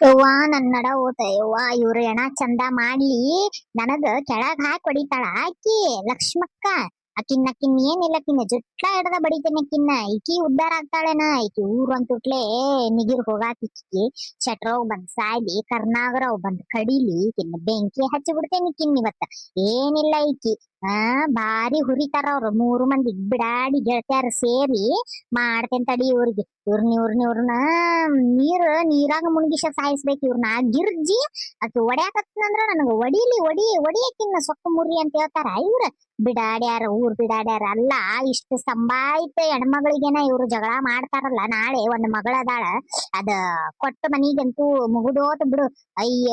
ಯವ್ವ ನನ್ ನಡ ಹೋತ ಯವ್ವ ಇವ್ರ ಎಣ ಚಂದ ಮಾಡ್ಲಿ ನನಗ ಕೆಳಗ್ ಹಾಕಿ ಹೊಡಿತಾಳ ಆಕಿ ಲಕ್ಷ್ಮಕ್ಕ. ಅಕಿನ್ ಏನಿಲ್ಲ ಕಿನ್ನ ಜುಟ್ಲ ಹಿಡ್ದ ಬಡಿತೇನೆ ಕಿನ್ನ ಈಕಿ ಉದ್ದಾರ ಆಗ್ತಾಳೆನ ಈಕಿ ಊರ್ ಅಂತುಟ್ಲೆ ನಿಗಿರ್ ಹೋಗಾಕಿಕ್ಕಿ ಶೆಟ್ರೋಗ್ ಬಂದ್ ಸಾಯ್ಲಿ ಕರ್ನಾಗರವ್ ಬಂದ್ ಕಡಿಲಿ ಕಿನ್ನ ಬೆಂಕಿ ಹಚ್ಚಿ ಬಿಡ್ತೇನಿ ಕಿನ್ ಇವತ್ತ. ಏನಿಲ್ಲ ಈಕಿ ಭಾರಿ ಹುರಿತಾರ ಅವ್ರು 3 ಮಂದಿ ಬಿಡಾಡಿ ಗೆಳತ್ಯಾರ ಸೇರಿ ಮಾಡ್ತೇನ್ ತಡಿ ಇವ್ರಿಗೆ. ಇವ್ರನ್ನ ನೀರಾಗ ಮುಣಗಿಸ ಸಾಯಿಸ್ಬೇಕು ಇವ್ರನ್ನ. ಗಿರ್ಜಿ ಆಕಿ ಒಡ್ಯಾಕತ್ನಂದ್ರ ನನಗ ಒಡಿಯಕಿನ್ನ ಸೊಕ್ಕ ಮುರಿ ಅಂತ ಹೇಳ್ತಾರ ಇವ್ರ. ಬಿಡಾಡ್ಯಾರ ಊರ್ ಬಿಡಾಡ್ಯಾರ ಅಲ್ಲ. ಇಷ್ಟ ಸಂಬಾಯಿತ ಹೆಣ್ಮಗಳಿಗೇನ ಇವ್ರು ಜಗಳ ಮಾಡ್ತಾರಲ್ಲ. ನಾಳೆ ಒಂದ್ ಮಗಳದಾಳ ಅದ ಕೊಟ್ಟ ಮನಿಗಂತೂ ಮುಗುದೋತ್ ಬಿಡು. ಅಯ್ಯ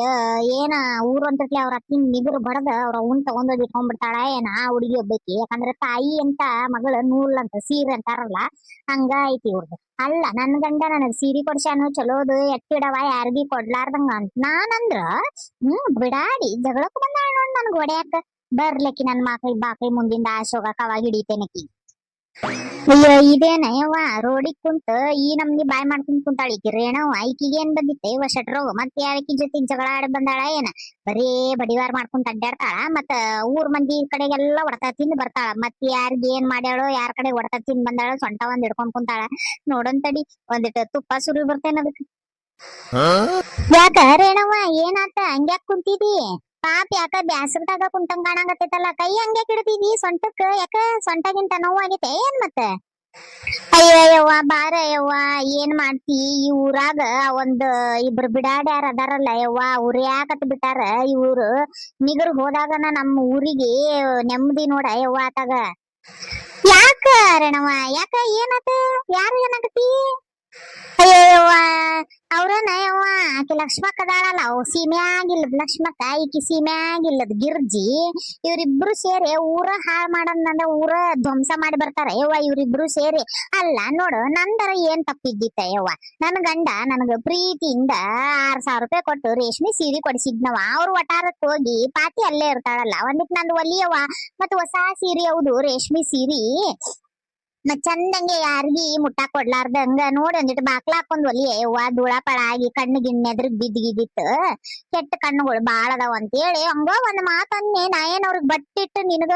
ಏನ ಊರ್ ಅಂತಟ್ಲಿ ಅವ್ರ ಅತ್ತಿನ ನಿಗುರು ಬಡದ ಅವ್ರ ಅವ್ನ್ ತಗೊಂಡೋಗಿ ಇಟ್ಕೊಂಡ್ಬಿಡ್ತಾಳ ಏನ ಆ ಹುಡುಗಿ ಒಬ್ಬಾಕಿ. ಯಾಕಂದ್ರ ತಾಯಿ ಅಂತ ಮಗಳ ನೂಲ್ ಅಂತ ಸೀರೆ ಅಂತಾರಲ್ಲ ಹಂಗ ಐತಿ ಇವ್ರದ್ದು. ಅಲ್ಲ ನನ್ ಗಂಡ ನನಗ್ ಸೀರೆ ಕೊಡ್ಸ್ಯಾನು ಚಲೋದು ಎಟ್ಟಿಡವ ಯಾರಿಗಿ ಕೊಡ್ಲಾರ್ದಂಗ ಅಂತ ನಾನಂದ್ರ ಬಿಡಾಡಿ ಜಗಳಕ್ ಬಂದಾಳ ನೋಡ್ ನನ್ಗ ಹೊಡ್ಯಾಕ. ಬರ್ಲಕ್ಕಿ ನನ್ ಬಾಕೈ ಮುಂದಿಂದ ಆಶೆ ಹೋಗಾಕ ಅವಾಗ ಹಿಡಿತೇನಕಿ. ಅಯ್ಯೋ ಇದೇನ ಯವ್ವ ರೋಡಿಗ್ ಕುಂತ ಈ ನಮ್ನಿ ಬಾಯ್ ಮಾಡ್ಕೊಂಡ್ ಕುಂತಾಳ ಈಕಿ ರೇಣವ್ವ. ಈಕಿಗೆ ಏನ್ ಬಂದಿತ್ತೆ ಇವ ಶೆಟ್ರೋಗ ಮತ್ತೆ ಯಾರಕಿ ಜೊತೆಗ್ ಜಗಳ ಆಡ ಬಂದಾಳ ಏನ. ಬರೇ ಬಡಿವಾರ ಮಾಡ್ಕೊಂತ ಅಡ್ಡಾಡ್ತಾಳ. ಮತ್ತ ಊರ್ ಮಂದಿ ಕಡೆಗೆಲ್ಲ ಹೊಡ್ತಾ ತಿಂದ್ ಬರ್ತಾಳ. ಮತ್ ಯಾರಿಗ ಏನ್ ಮಾಡ್ಯಾಳೋ ಯಾರ ಕಡೆ ಹೊಡ್ತಾ ತಿಂದ್ ಬಂದಾಳ ಸೊಂಟ ಒಂದ್ ಹಿಡ್ಕೊಂಡ್ ಕುಂತಾಳ. ನೋಡೋನ್ ತಡಿ ಒಂದಿಟ್ಟು ತುಪ್ಪ ಸುರಿ ಬರ್ತೇನ ಅದಕ್ಕೆ. ಯಾಕ ರೇಣವ್ವ ಏನಾತ ಹಂಗ್ಯಾಕ್ ಕುಂತಿದಿ? ಪಾಪ ಯಾಕ ಬ್ಯಾಸರದಾಗ ಕುಂತಂಗ್ ಕಾಣಾಕತ್ತೈತಲ್ಲ. ಕೈ ಹಂಗ್ಯಾಕ್ ಹಿಡ್ತಿದಿ ಸೊಂಟಕ್ಕ? ಯಾಕ ಸೊಂಟಗಿಂತ ನೋವು ಆಗೈತೆ ಏನ್ ಮತ್ತೆ? ಅಯ್ಯಯ್ಯವ್ವ ಬಾರ ಯವ್ವ ಏನ್ ಮಾಡ್ತಿ ಈ ಊರಾಗ ಒಂದ್ ಇಬ್ರು ಬಿಡಾಡ್ಯಾರ ಅದಾರಲ್ಲ ಯವ್ವ. ಉರಿಯಾಕತ್ ಬಿಟ್ಟಾರ ಇವ್ರು. ನಿಗರ್ ಹೋದಾಗನ ನಮ್ಮ ಊರಿಗೆ ನೆಮ್ಮದಿ ನೋಡ ಯವ್ವ ಆತಾಗ. ಯಾಕ ರೇಣವ್ವ ಯಾಕ ಏನಾತ? ಯಾರು ಏನಾಗತಿ? ಅಯ್ಯವ್ವ ಅವ್ರನ ಯವ್ವ ಆಕಿ ಲಕ್ಷ್ಮಕ್ಕ ಅದಾಳಲ್ಲ ಅವ್ ಸೀಮ್ಯಾಗಿಲ್ಲದ್ ಲಕ್ಷ್ಮಕ್ಕ ಈಕಿ ಸೀಮ್ಯಾಗಿಲ್ಲದ್ ಗಿರ್ಜಿ. ಇವ್ರಿಬ್ರು ಸೇರಿ ಊರ ಹಾಳ್ ಮಾಡಂದಂದ್ರ ಊರ ಧ್ವಂಸ ಮಾಡಿ ಬರ್ತಾರ ಯವ್ವ ಇವ್ರಿಬ್ರು ಸೇರಿ. ಅಲ್ಲ ನೋಡು ನಂದರ ಏನ್ ತಪ್ಪಿದ್ದಿತ್ತ ಯವ್ವ. ನನ್ ಗಂಡ ನನಗ ಪ್ರೀತಿಯಿಂದ 6,000 ರೂಪಾಯಿ ಕೊಟ್ಟು ರೇಷ್ಮೆ ಸೀರೆ ಕೊಡಿಸಿದ್ನವ. ಅವ್ರ ವಟಾರಕ್ ಹೋಗಿ ಪಾತಿ ಅಲ್ಲೇ ಇರ್ತಾಳಲ್ಲ ಒಂದಿಟ್ ನಂದು ಒಲಿಯವ್ವ. ಮತ್ ಹೊಸ ಸೀರೆ ಹೌದು ರೇಷ್ಮೆ ಸೀರೆ ಮತ್ ಚಂದಂಗೆ ಯಾರಿಗಿ ಮುಟ್ಟಾಕ್ ಕೊಡ್ಲಾರ್ದಂಗ ನೋಡಿ ಒಂದಿಟ್ಟು ಬಾಕ್ಲ ಹಾಕೊಂಡ್ ಒಲಿಯೇ ಯವ್ವ. ಧೂಳ ಪಳ ಆಗಿ ಕಣ್ಣು ಗಿಣ್ಣೆದ್ರಗ್ ಬಿದ್ದಿಗಿದ್ದಿತ್ತು. ಕೆಟ್ಟ ಕಣ್ಣುಗಳು ಬಾಳ ಅದಾವ ಅಂತೇಳಿ ಹಂಗ ಒಂದ್ ಮಾತನ್ನೇ ನಾ ಏನ್ ಅವ್ರಿಗೆ ಬಟ್ಟಿಟ್ಟು ನಿನಗ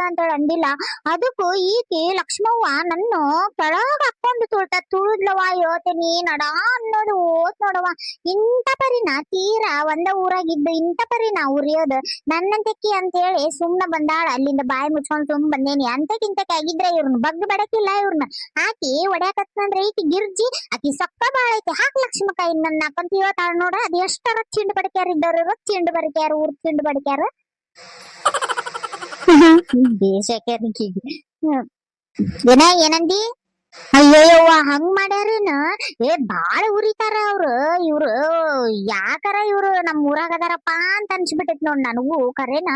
ಅಂತೇಳಿ ಅಂದಿಲ್ಲ. ಅದಕ್ಕೂ ಈಕಿ ಲಕ್ಷ್ಮವ್ವ ನನ್ನ ಕೆಳಗ ಹಾಕೊಂಡು ತುಳಿದ್ಲವ. ಯೋತನಿ ನಡ ಅನ್ನೋದು ಓತ್ ನೋಡವ. ಇಂಥ ಪರಿನ ತೀರಾ ಒಂದ ಊರಾಗಿದ್ದು ಇಂಥ ಪರಿನ ಉರಿಯೋದು ನನ್ನಂತಕ್ಕಿ ಅಂತೇಳಿ ಸುಮ್ನ ಬಂದಾಳ. ಅಲ್ಲಿಂದ ಬಾಯಿ ಮುಚ್ಕೊಂಡ್ ಸುಮ್ ಬಂದೇನಿ. ಅಂತಕ್ಕಿಂತಕ್ಕೆ ಆಗಿದ್ರೆ ಇವ್ರನ್ನ ಬಗ್ಗ ಬಡಕಿಲ್ಲ ಇವ್ರನ್ನ ಹಾಕಿ ಒಡ್ಯಾಕತ್ನಂದ್ರೆ ಈಕಿ ಗಿರ್ಜಿ ಆಕಿ ಸೊಕ್ಕ ಬಾಳ ಐತಿ. ಹಾಕ್ ಲಕ್ಷ್ಮಕ್ಕ ಇನ್ನನ್ನ ಹಾಕಂತ ಹೇಳ್ತಾಳ ನೋಡ. ಅದ್ ಎಷ್ಟರ ಚಿಂಡ್ ಬಡಕ್ಯಾರ ಇದ್ದವ್ರು ಚಿಂಡ್ ಬಡಕ್ಯಾರ ಊರ್ ಚಿಂಡ್ ಬಡಕ್ಯಾರ ದೇಶಕ್ಕೆ ಏನಂದಿ? ಅಯ್ಯಯ್ಯವ್ವ ಹಂಗ್ ಮಾಡ್ಯಾರೇನ? ಬಾಳ ಉರಿತಾರ ಇವ್ರು ಯಾಕಾರ ಇವ್ರು ನಮ್ ಊರಾಗ ಅದಾರಪ್ಪ ಅಂತ ಅನ್ಸ್ಬಿಟ್ಟೈತ್ ನೋಡ್ ನನಗೂ ಕರೇನ.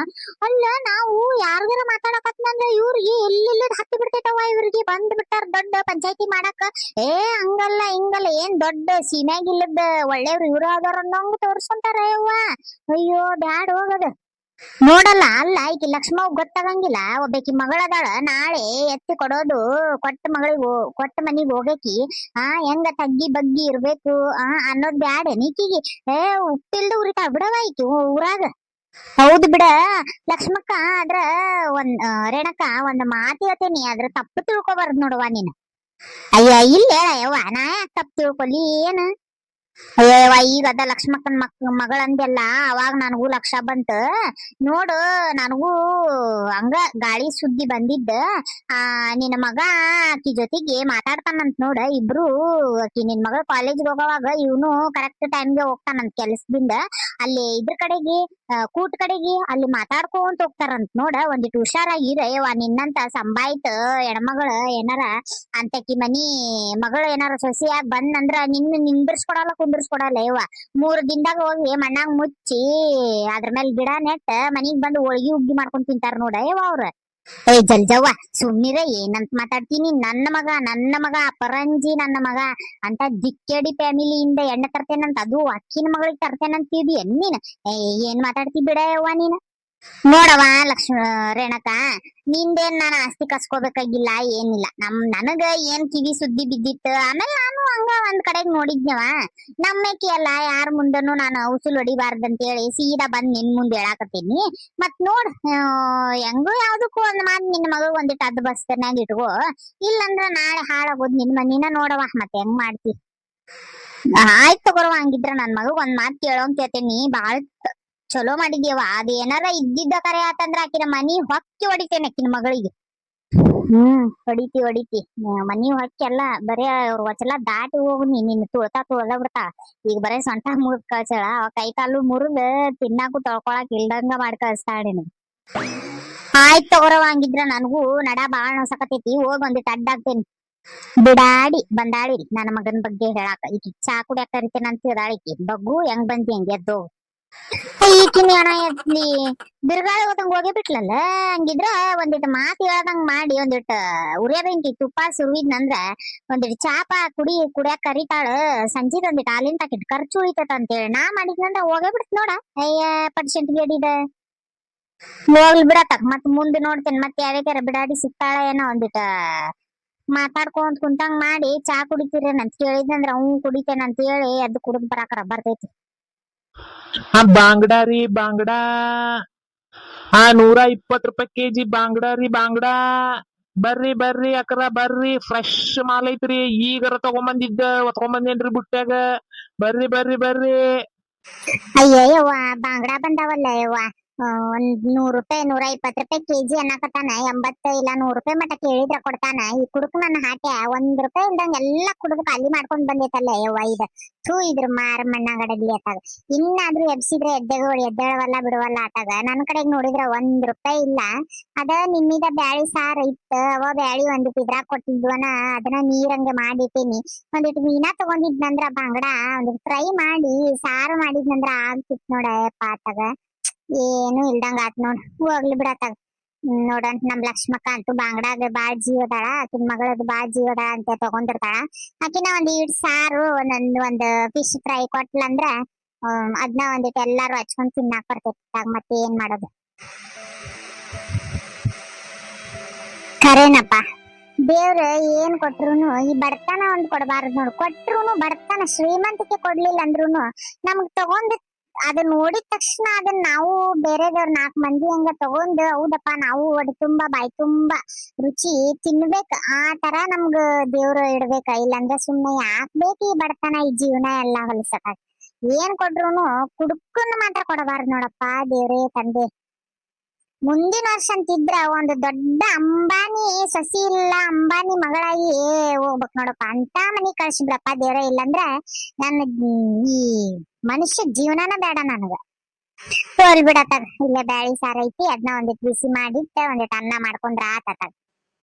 ಅಲ್ಲ ನಾವು ಯಾರ್ಗಾರ ಮಾತಾಡಕತ್ನಂದ್ರ ಇವ್ರಿಗೆ ಎಲ್ಲೆಲ್ಲದ್ ಹತ್ತಿ ಬಿಡ್ತೈತವ. ಇವ್ರಿಗೆ ಬಂದ್ ಬಿಟ್ಟಾರ ದೊಡ್ಡ ಪಂಚಾಯತಿ ಮಾಡಾಕ. ಹಂಗಲ್ಲ ಹಿಂಗಲ್ಲ ಏನ್ ದೊಡ್ಡ ಸೀಮ್ಯಾಗಿಲ್ಲದ ಒಳ್ಳೆಯವ್ರು ಇವ್ರು ಅದಾರ ಅನ್ನೋಂಗ್ ತೋರ್ಸ್ಕೊಂತಾರ ಯವ್ವ. ಅಯ್ಯೋ ಬ್ಯಾಡ್ ಹೋಗದ ನೋಡಲ್ಲ. ಅಲ್ಲ ಈಕಿ ಲಕ್ಷ್ಮವ್ ಗೊತ್ತಾಗಂಗಿಲ್ಲ ಒಬ್ಬಾಕಿ ಮಗಳದಾಳ. ನಾಳೆ ಎತ್ತಿ ಕೊಡೋದು ಕೊಟ್ಟ ಮನಿಗ್ ಹೋಗಕಿ ಹೆಂಗ ತಗ್ಗಿ ಬಗ್ಗಿ ಇರ್ಬೇಕು ಅನ್ನೋದ್ ಬ್ಯಾಡ ನೀಕಿಗೆ. ಉಪ್ಪಿಲ್ದ ಉರಿತಾ ಬಿಡವ ಈಕಿ ಊರಾಗ. ಹೌದು ಬಿಡ ಲಕ್ಷ್ಮಕ್ಕ. ಆದ್ರ ರೇಣಕ್ಕ ಒಂದ್ ಮಾತು ಹೇಳ್ತೇನಿ ಅದ್ರ ತಪ್ಪು ತಿಳ್ಕೊಬಾರ್ದು ನೋಡುವ ನೀನ್. ಅಯ್ಯ ಇಲ್ಲ ಯವ್ವ ನಾ ಯಾಕೆ ತಪ್ಪು ತಿಳ್ಕೊಲಿ ಏನ? ಅಯ್ಯವ್ವ ಈಗ ಅದ ಲಕ್ಷ್ಮಕ್ಕನ್ ಮಗಳಂದೆಲ್ಲ ಅವಾಗ ನನಗೂ ಲಕ್ಷ ಬಂತ ನೋಡು. ನನಗೂ ಹಂಗ ಗಾಳಿ ಸುದ್ದಿ ಬಂದಿದ್ದ. ನಿನ್ನ ಮಗ ಆಕಿ ಜೊತೆಗೆ ಮಾತಾಡ್ತಾನಂತ ನೋಡ. ಇಬ್ರು ಆಕಿ ನಿನ್ ಮಗಳ ಕಾಲೇಜ್ಗೆ ಹೋಗೋವಾಗ ಇವನು ಕರೆಕ್ಟ್ ಟೈಮ್ಗೆ ಹೋಗ್ತಾನಂತ ಕೆಲ್ಸದಿಂದ. ಅಲ್ಲಿ ಇದ್ರ ಕಡೆಗೆ ಕೂಟ್ ಕಡೆಗೆ ಅಲ್ಲಿ ಮಾತಾಡ್ಕೊಂತ ಹೋಗ್ತಾರಂತ ನೋಡ. ಒಂದಿಟ್ಟು ಹುಷಾರಾಗಿರಯ್ಯವ್ವ. ನಿನ್ನಂತ ಸಂಬಾಯ್ತ ಹೆಣ್ಮಗಳು ಏನಾರ ಅಂತಕಿ ಮನಿ ಮಗಳು ಏನಾರ ಸೊಸೆಯಾಗಿ ಬಂದಂದ್ರ ನಿಂದ್ರಸ್ಕೊಡಲ್ಲ ಕುಂದ್ರಸ್ಕೊಡಲ್ಲ ಯವ್ವ. 3 ದಿನದಾಗ ಹೋಗಿ ಮಣ್ಣಾಗ ಮುಚ್ಚಿ ಅದ್ರ ಮೇಲೆ ಗಿಡ ನೆಟ್ಟ ಮನಿಗ್ ಬಂದು ಹೋಳ್ಗಿ ಉಗ್ಗಿ ಮಾಡ್ಕೊಂಡ್ ತಿಂತಾರ ನೋಡ ಯವ್ವ ಅವ್ರ. ಜಲ್ಜವ್ವ ಸುಮ್ನಿರ ಏನಂತ ಮಾತಾಡ್ತೀನಿ. ನನ್ನ ಮಗ ಅಪರಂಜಿ ನನ್ನ ಮಗ ಅಂತ ದಿಕ್ಕೇಡಿ ಫ್ಯಾಮಿಲಿಯಿಂದ ಎಣ್ಣೆ ತರ್ತೇನಂತ ಅದು ಅಕ್ಕಿನ ಮಗಳಿಗೆ ತರ್ತೇನಂತಿದಿ ನೀನ್. ಏನ್ ಮಾತಾಡ್ತಿ ಬಿಡ ಯವ್ವ ನೀನ್. ನೋಡವ ಲಕ್ಷ್ಮ ರೇಣಕ, ನಿಂದೇನ್ ನಾನು ಆಸ್ತಿ ಕಸ್ಕೋಬೇಕಾಗಿಲ್ಲ ಏನಿಲ್ಲ. ನನಗ ಏನ್ ಕಿವಿ ಸುದ್ದಿ ಬಿದ್ದಿತ್ತು, ಆಮೇಲೆ ನಾನು ಹಂಗ ಒಂದ್ ಕಡೆಗ್ ನೋಡಿದ್ನವ. ನಮ್ಮಕಿ ಅಲ್ಲ, ಯಾರ ಮುಂದನು ನಾನು ಉಸುಲ್ ಹೊಡಿಬಾರ್ದಂತ ಹೇಳಿ ಸೀದಾ ಬಂದ್ ನಿನ್ ಮುಂದೆ ಹೇಳಾಕತ್ತೀನಿ. ಮತ್ ನೋಡ್, ಹೆಂಗು ಯಾವ್ದಕ್ಕೂ ಒಂದ್ ಮಾತ್ ನಿನ್ ಮಗ ಒಂದಿಟ್ಟು ಅದ್ ಬಸ್ತನಾಗ ಇಟ್ಕೋ, ಇಲ್ಲಂದ್ರ ನಾಳೆ ಹಾಳಾಗೋದ್ ನಿನ್ ಮನಿನ ನೋಡವ. ಮತ್ತೆ ಹೆಂಗ್ ಮಾಡ್ತಿ? ಆಯ್ತು ತಗೋರವ, ಹಂಗಿದ್ರ ನನ್ ಮಗ ಒಂದ್ ಮಾತ್ ಕೇಳೋಂಗ್ ಕೇಳ್ತೇನಿ. ಬಾಳ್ ಚಲೋ ಮಾಡಿದ್ಯವ. ಅದ ಏನಾರ ಇದ್ದಿದ್ದ ಕರೆ ಆತಂದ್ರ ಆಕಿನ ಮನಿ ಹೊಕ್ಕಿ ಹೊಡಿತೇನೆ ಆಕಿನ ಮಗಳಿಗೆ. ಹೊಡಿತಿ ಹೊಡಿತಿ. ಮನಿ ಹೊಕ್ಕಿ ಅಲ್ಲ, ಬರೇ ಅವ್ರ ವಚಲ ದಾಟಿ ಹೋಗು. ನಿನ್ನ ತುಳ್ತಾ ತುಳ್ದ ಬಿಡ್ತಾ. ಈಗ ಬರೇ ಸೊಂಟ ಮುರಿದ್ ಕಳ್ಸಾಳ, ಅವ ಕೈ ಕಾಲು ಮುರಿದ್ ತಿನ್ನಾಕು ತೊಳ್ಕೊಳಕ್ ಇಲ್ದಂಗ ಮಾಡಿ ಕಳಿಸ್ತಾಳ ನಿನಗ. ಆಯ್ತ್ ತಗೋರವ, ಹಂಗಿದ್ರ ನನಗೂ ನಡ ಬಾಳ್ ನೋಸಕತೈತಿ, ಹೋಗ್ ಒಂದಿಟ್ ಅಡ್ಡಾಗ್ತೇನಿ. ಬಿಡಾಡಿ ಬಂದಾಳಿ ನನ್ನ ಮಗನ ಬಗ್ಗೆ ಹೇಳಾಕ. ಈಕಿ ಚಾ ಕುಡಿಯಾಕ ಕರಿತೇನೆ ಅಂತ ಹೇಳಿದಾಳಿಕಿ. ಬಗ್ಗು ಹೆಂಗ್ ಬಂದಿ ಹಂಗೆ ಎದ್ದು ಈಕಿನ ಹಣ ಎತ್ಲಿ ಬಿರುಗಾಳಿ ಹೋದಂಗ ಹೋಗೇ ಬಿಟ್ಲಲ್ಲ. ಹಂಗಿದ್ರ ಒಂದಿಟ್ಟು ಮಾತು ಹೇಳ್ದಂಗ ಮಾಡಿ ಒಂದಿಟ್ಟು ಉರಿಯ ಬೆಂಕಿ ತುಪ್ಪ ಸುರಿದ್ನಂದ್ರ ಒಂದಿಟ್ಟು ಚಾಪ ಕುಡಿಯಾಕ ಕರಿತಾಳ. ಸಂಜೀದ್ ಒಂದಿಟ್ಟು ಹಾಲಿನ ಪ್ಯಾಕೆಟ್ ಖರ್ಚು ಉಳಿತೈತ ಅಂತೇಳಿ ನಾ ಮಾಡಿದ್ನಂದ್ರ ಹೋಗೇ ಬಿಡ್ತ ನೋಡ. ಅಯ್ಯ ಪರ್ಸೆಂಟ್ ಗೆಡಿದ ಹೋಗ್ಲಿ ಬಿಡತ್ತ. ಮತ್ ಮುಂದೆ ನೋಡ್ತೇನೆ ಮತ್ತೆ ಯಾವ್ಯಾರ ಬಿಡಾಡಿ ಸಿಗ್ತಾಳ ಏನೋ. ಒಂದಿಟ ಮಾತಾಡ್ಕೊಂತ ಕುಂತಂಗ್ ಮಾಡಿ ಚಾ ಕುಡಿತೀರೇನಂತ ಕೇಳಿದ್ನಂದ್ರ ಅವ್ನು ಕುಡಿತೇನಂತ ಹೇಳಿ ಅದ್ ಕುಡಿದ್ ಬರಾಕರ ಬರ್ತೈತಿ. ಬಾಂಗಡಾ ರೀ ಬಾಂಗಡಾ. 120 ರೂಪಾಯಿ ಕೆಜಿ ಬಾಂಗಡಾ ರೀ ಬಾಂಗಡಾ. ಬರ್ರಿ ಬರ್ರಿ ಅಕ್ರ ಬರ್ರಿ, ಫ್ರೆಶ್ ಮಾಲ್ ಐತ್ರಿ. ಈಗರ ತಗೊಂಬಂದೇನ್ರಿ ಬುಟ್ಟ್ಯಾಗ. ಬರ್ರಿ ಬರ್ರಿ ಬರ್ರಿ. ಅಯ್ಯಯ್ಯವ್ವ, ಬಾಂಗಡಾ ಬಂದಾವಲ್ಲ ಯವ್ವ. ಒಂದ್ 100 ರೂಪಾಯಿ 120 ರೂಪಾಯಿ ಕೆಜಿ ಅನ್ನಕತ್ತಾನ. 80 ಇಲ್ಲ 100 ರೂಪಾಯಿ ಮಟ ಕೇಳಿದ್ರ ಕೊಡ್ತಾನ. ಈ ಕುಡುಕ್ ನನ್ನ ಹಾಟ್ಯ ₹1 ಇಲ್ದಂಗ ಎಲ್ಲಾ ಕುಡುದು ಖಾಲಿ ಮಾಡ್ಕೊಂಡ್ ಬಂದೈತಲ್ಲ ಯವ್ವ ಇದು. ಇದ್ರ ಮಾರ ಮಣ್ಣಾಗಡಗ್ಲಿ ಆತಾಗ. ಇನ್ನಾದ್ರೂ ಎಬ್ಸಿದ್ರೆ ಎದ್ದೇಳವಲ್ಲ ಬಿಡುವಲ್ಲ ಆತಾಗ. ನನ್ ಕಡೆಗ್ ನೋಡಿದ್ರ ₹1 ಇಲ್ಲ. ಅದ ನಿಮ್ಮಿದ ಬ್ಯಾಳಿ ಸಾರ ಇತ್ತ, ಅವ ಬ್ಯಾಳಿ ಒಂದಿಟ್ಟು ಇದ್ರಾಗ ಕೊಟ್ಟಿದ್ವನ, ಅದನ್ನ ನೀರಂಗೆ ಮಾಡಿಟ್ಟೇನಿ. ಒಂದಿಟ್ಟು ಮೀನಾ ತಗೊಂಡಿದ್ನಂದ್ರ ಬಾಂಗಡಾ ಒಂದಿಟ್ಟು ಫ್ರೈ ಮಾಡಿ ಸಾರು ಮಾಡಿದ್ನಂದ್ರ ಆಗ್ತಿತ್ ನೋಡ ಆತಾಗ. ಏನು ಇಲ್ದಂಗ ಆತ್ ನೋಡ್. ಹೋಗ್ಲಿ ಬಿಡತ್ತಾಗ. ನೋಡೋಣ, ನಮ್ ಲಕ್ಷ್ಮಕ್ಕ ಅಂತೂ ಬಾಂಗಡಾಗ ಬಾಳ್ ಜೀವದಾಳ. ಆಕಿನ ಮಗಳದ್ ಬಾಳ್ ಜೀವದಾಳ ಅಂತ ತಗೊಂಡಿರ್ತಾಳ. ಆಕಿನ ಒಂದ್ ಸಾರು ಒಂದ್ ಫಿಶ್ ಫ್ರೈ ಕೊಟ್ಲಂದ್ರ ಅದ್ನ ಒಂದಿಟ್ಟು ಎಲ್ಲಾರು ಹಚ್ಕೊಂಡ್ ತಿನ್ನಾಕ್ ಬರ್ತೈತಿ. ಮತ್ತೆ ಏನ್ ಮಾಡೋದು? ಖರೇನಪ್ಪ, ದೇವ್ರ ಏನ್ ಕೊಟ್ರುನು ಈ ಬಡತನ ಒಂದ್ ಕೊಡಬಾರದು ನೋಡು. ಕೊಟ್ರುನು ಬಡತನ, ಶ್ರೀಮಂತಿಕೆ ಕೊಡ್ಲಿಲ್ಲ ಅಂದ್ರುನು ನಮಗ್ ತಗೊಂಡ್ ಅದನ್ನ ನೋಡಿದ ತಕ್ಷಣ ಅದನ್ನ ನಾವು ಬೇರೆದವ್ರ 4 ಮಂದಿ ಹಂಗ ತಗೊಂಡ್ ಹೌದಪ್ಪ ನಾವು ಒಡಿ ತುಂಬಾ ಬಾಯಿ ತುಂಬಾ ರುಚಿ ತಿನ್ಬೇಕ, ಆ ತರ ನಮ್ಗ ದೇವ್ರು ಇಡ್ಬೇಕ. ಇಲ್ಲಾಂದ್ರೆ ಸುಮ್ನೆ ಯಾಕ್ಬೇಕು ಈ ಬಡತನ, ಈ ಜೀವನ ಎಲ್ಲಾ ಹೊಲಸಕ. ಏನ್ ಕೊಟ್ರುನು ಕುಡುಕನ್ನ ಮಾತ್ರ ಕೊಡಬಾರ್ದು ನೋಡಪ್ಪ ದೇವ್ರೇ ತಂದೆ. ಮುಂದಿನ ವರ್ಷ ಅಂತಿದ್ರ ಒಂದು ದೊಡ್ಡ ಅಂಬಾನಿ ಸಸಿ ಇಲ್ಲ, ಅಂಬಾನಿ ಮಗಳಾಗಿ ಹೋಗ್ಬೇಕ್ ನೋಡಪ್ಪ. ಅಂತ ಮನಿ ಕಳ್ಸಿಬಿಡಪ್ಪ ದೇವ್ರ. ಇಲ್ಲಂದ್ರ ನನ್ನ ಈ ಮನುಷ್ಯ ಜೀವನನ ಬೇಡ ನನಗ. ತೋರಿ ಬಿಡತ್ತಾಗ. ಇಲ್ಲೇ ಬ್ಯಾಳಿ ಸಾರ ಐತಿ, ಅದನ್ನ ಒಂದಿಟ್ಟು ಬಿಸಿ ಮಾಡಿಟ್ಟ ಒಂದಿಟ್ಟು ಅನ್ನ ಮಾಡ್ಕೊಂಡ್ರ ಆತಾಗ.